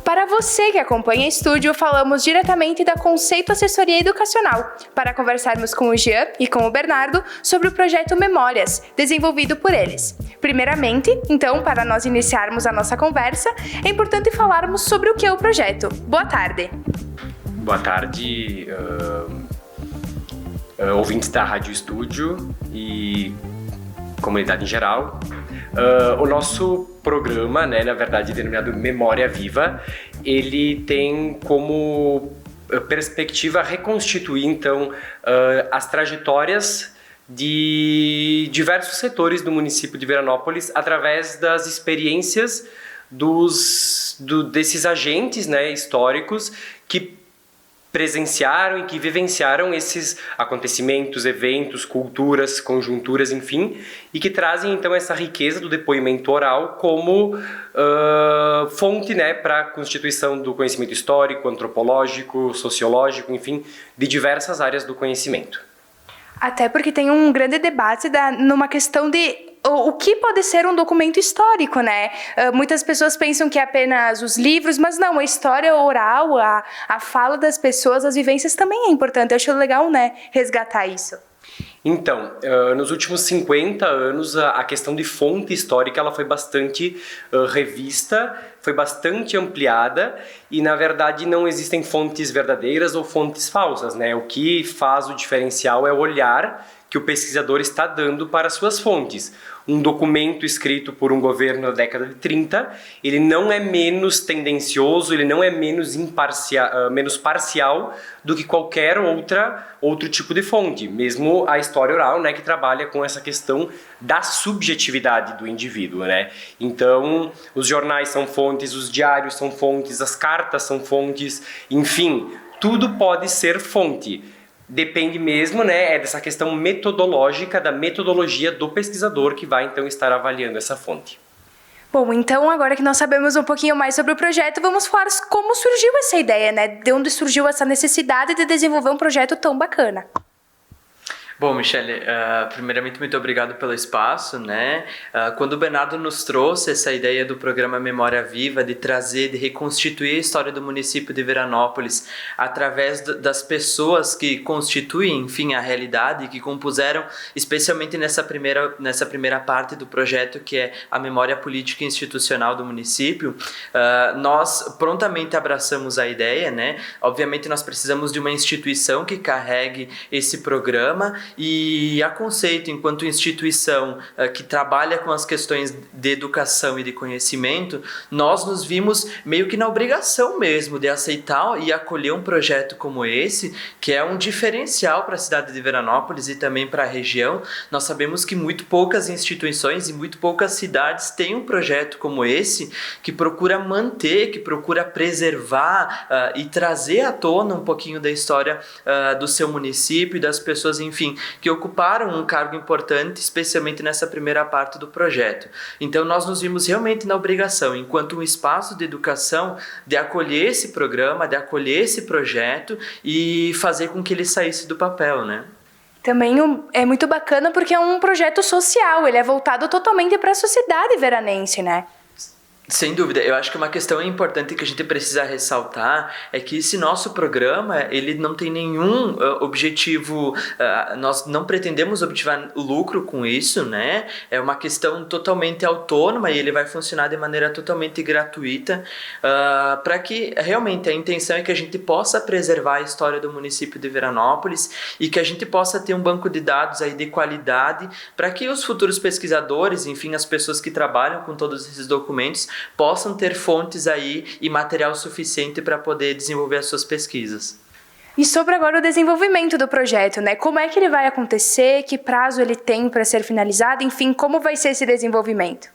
Para você que acompanha Estúdio, falamos diretamente da Conceito Assessoria Educacional, para conversarmos com o Jean e com o Bernardo sobre o projeto Memórias, desenvolvido por eles. Primeiramente, então, para nós iniciarmos a nossa conversa, é importante falarmos sobre o que é o projeto. Boa tarde. Boa tarde, ouvintes da Rádio Estúdio e comunidade em geral. O nosso programa, né, na verdade denominado Memória Viva, ele tem como perspectiva reconstituir, então, as trajetórias de diversos setores do município de Veranópolis através das experiências desses agentes, né, históricos que presenciaram e que vivenciaram esses acontecimentos, eventos, culturas, conjunturas, enfim, e que trazem então essa riqueza do depoimento oral como fonte, né, para a constituição do conhecimento histórico, antropológico, sociológico, enfim, de diversas áreas do conhecimento. Até porque tem um grande debate numa questão de o que pode ser um documento histórico, né? Muitas pessoas pensam que é apenas os livros, mas não, a história oral, a fala das pessoas, as vivências também é importante. Eu acho legal, né, resgatar isso. Então, nos últimos 50 anos, a questão de fonte histórica ela foi bastante revista, foi bastante ampliada e, na verdade, não existem fontes verdadeiras ou fontes falsas, né? O que faz o diferencial é o olhar que o pesquisador está dando para suas fontes. Um documento escrito por um governo da década de 30, ele não é menos tendencioso, ele não é menos parcial do que qualquer outro tipo de fonte, mesmo a história oral, né, que trabalha com essa questão da subjetividade do indivíduo, né? Então, os jornais são fontes, os diários são fontes, as cartas são fontes, enfim, tudo pode ser fonte. Depende mesmo, né, dessa questão metodológica, da metodologia do pesquisador que vai então estar avaliando essa fonte. Bom, então agora que nós sabemos um pouquinho mais sobre o projeto, vamos falar como surgiu essa ideia, né? De onde surgiu essa necessidade de desenvolver um projeto tão bacana. Bom, Michele, primeiramente muito obrigado pelo espaço, né? Quando o Bernardo nos trouxe essa ideia do programa Memória Viva, de trazer, de reconstituir a história do município de Veranópolis através das pessoas que constituem, enfim, a realidade, que compuseram, especialmente nessa primeira parte do projeto, que é a memória política e institucional do município, nós prontamente abraçamos a ideia, né? Obviamente nós precisamos de uma instituição que carregue esse programa. E a Conceito, enquanto instituição que trabalha com as questões de educação e de conhecimento, nós nos vimos meio que na obrigação mesmo de aceitar e acolher um projeto como esse, que é um diferencial para a cidade de Veranópolis e também para a região. Nós sabemos que muito poucas instituições e muito poucas cidades têm um projeto como esse, que procura manter, que procura preservar e trazer à tona um pouquinho da história do seu município e das pessoas, enfim, que ocuparam um cargo importante, especialmente nessa primeira parte do projeto. Então nós nos vimos realmente na obrigação, enquanto um espaço de educação, de acolher esse programa, de acolher esse projeto e fazer com que ele saísse do papel, né? Também é muito bacana porque é um projeto social, ele é voltado totalmente para a sociedade veranense, né? Sem dúvida, eu acho que uma questão importante que a gente precisa ressaltar é que esse nosso programa, ele não tem nenhum objetivo, nós não pretendemos obter lucro com isso, né? É uma questão totalmente autônoma e ele vai funcionar de maneira totalmente gratuita, para que realmente a intenção é que a gente possa preservar a história do município de Veranópolis e que a gente possa ter um banco de dados aí de qualidade para que os futuros pesquisadores, enfim, as pessoas que trabalham com todos esses documentos, possam ter fontes aí e material suficiente para poder desenvolver as suas pesquisas. E sobre agora o desenvolvimento do projeto, né? Como é que ele vai acontecer, que prazo ele tem para ser finalizado, enfim, como vai ser esse desenvolvimento?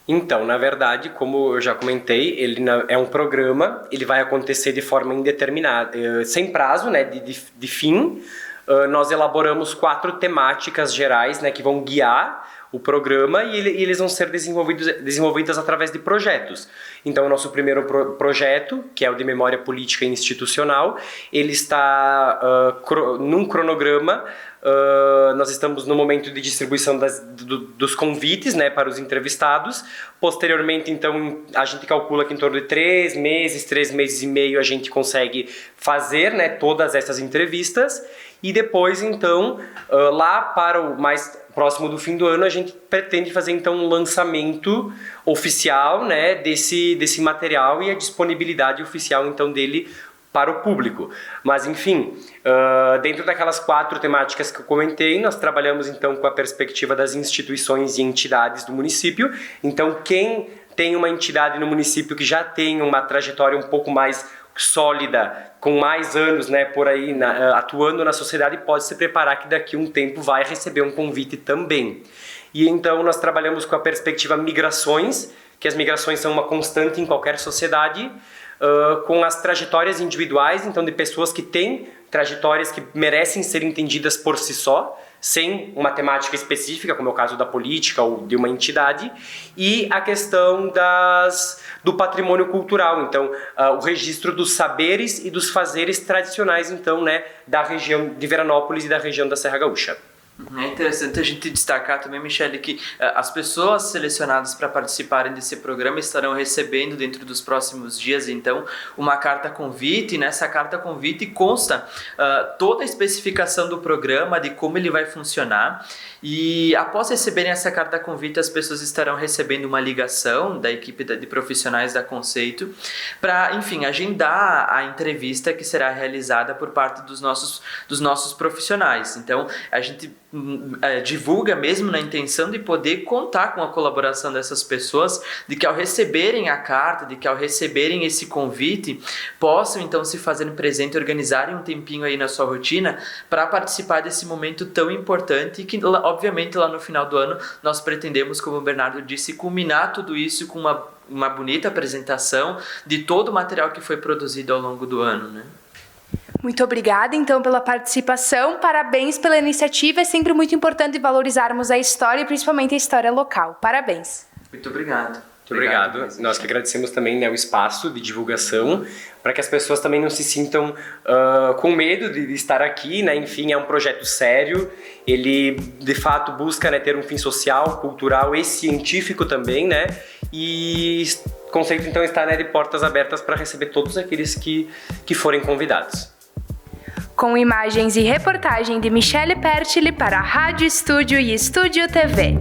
Então, na verdade, como eu já comentei, ele é um programa, ele vai acontecer de forma indeterminada, sem prazo, né, de fim. nós elaboramos 4 temáticas gerais, né, que vão guiar o programa e eles vão ser desenvolvidas através de projetos. Então, o nosso primeiro projeto, que é o de Memória Política e Institucional, ele está num cronograma. Nós estamos no momento de distribuição dos convites, né, para os entrevistados. Posteriormente, então, a gente calcula que em torno de 3 meses e meio a gente consegue fazer, né, todas essas entrevistas. E depois, então, lá para o mais próximo do fim do ano, a gente pretende fazer, então, um lançamento oficial, né, desse material e a disponibilidade oficial, então, dele para o público. Mas, enfim, dentro daquelas 4 temáticas que eu comentei, nós trabalhamos, então, com a perspectiva das instituições e entidades do município. Então, quem tem uma entidade no município que já tem uma trajetória um pouco mais sólida, com mais anos, né, por aí, atuando na sociedade, pode se preparar que daqui a um tempo vai receber um convite também. E então nós trabalhamos com a perspectiva migrações, que as migrações são uma constante em qualquer sociedade, com as trajetórias individuais, então de pessoas que têm trajetórias que merecem ser entendidas por si só, sem uma temática específica, como é o caso da política ou de uma entidade, e a questão do patrimônio cultural, então o registro dos saberes e dos fazeres tradicionais, então, né, da região de Veranópolis e da região da Serra Gaúcha. É interessante a gente destacar também, Michele, que as pessoas selecionadas para participarem desse programa estarão recebendo dentro dos próximos dias, então, uma carta convite, e nessa carta convite consta toda a especificação do programa, de como ele vai funcionar, e após receberem essa carta convite, as pessoas estarão recebendo uma ligação da equipe de profissionais da Conceito para, enfim, agendar a entrevista que será realizada por parte dos nossos profissionais. Então, a gente divulga mesmo na intenção de poder contar com a colaboração dessas pessoas, de que ao receberem a carta, de que ao receberem esse convite, possam então se fazerem presente, organizarem um tempinho aí na sua rotina para participar desse momento tão importante, que obviamente lá no final do ano nós pretendemos, como o Bernardo disse, culminar tudo isso com uma bonita apresentação de todo o material que foi produzido ao longo do ano, né? Muito obrigada, então, pela participação. Parabéns pela iniciativa. É sempre muito importante valorizarmos a história, e principalmente a história local. Parabéns. Muito obrigado. Muito obrigado. Nós que agradecemos também, né, o espaço de divulgação, para que as pessoas também não se sintam com medo de estar aqui, né? Enfim, é um projeto sério. Ele, de fato, busca, né, ter um fim social, cultural e científico também, né? E o Conceito, então, está, né, de portas abertas para receber todos aqueles que forem convidados. Com imagens e reportagem de Michele Pertile para a Rádio Estúdio e Estúdio TV.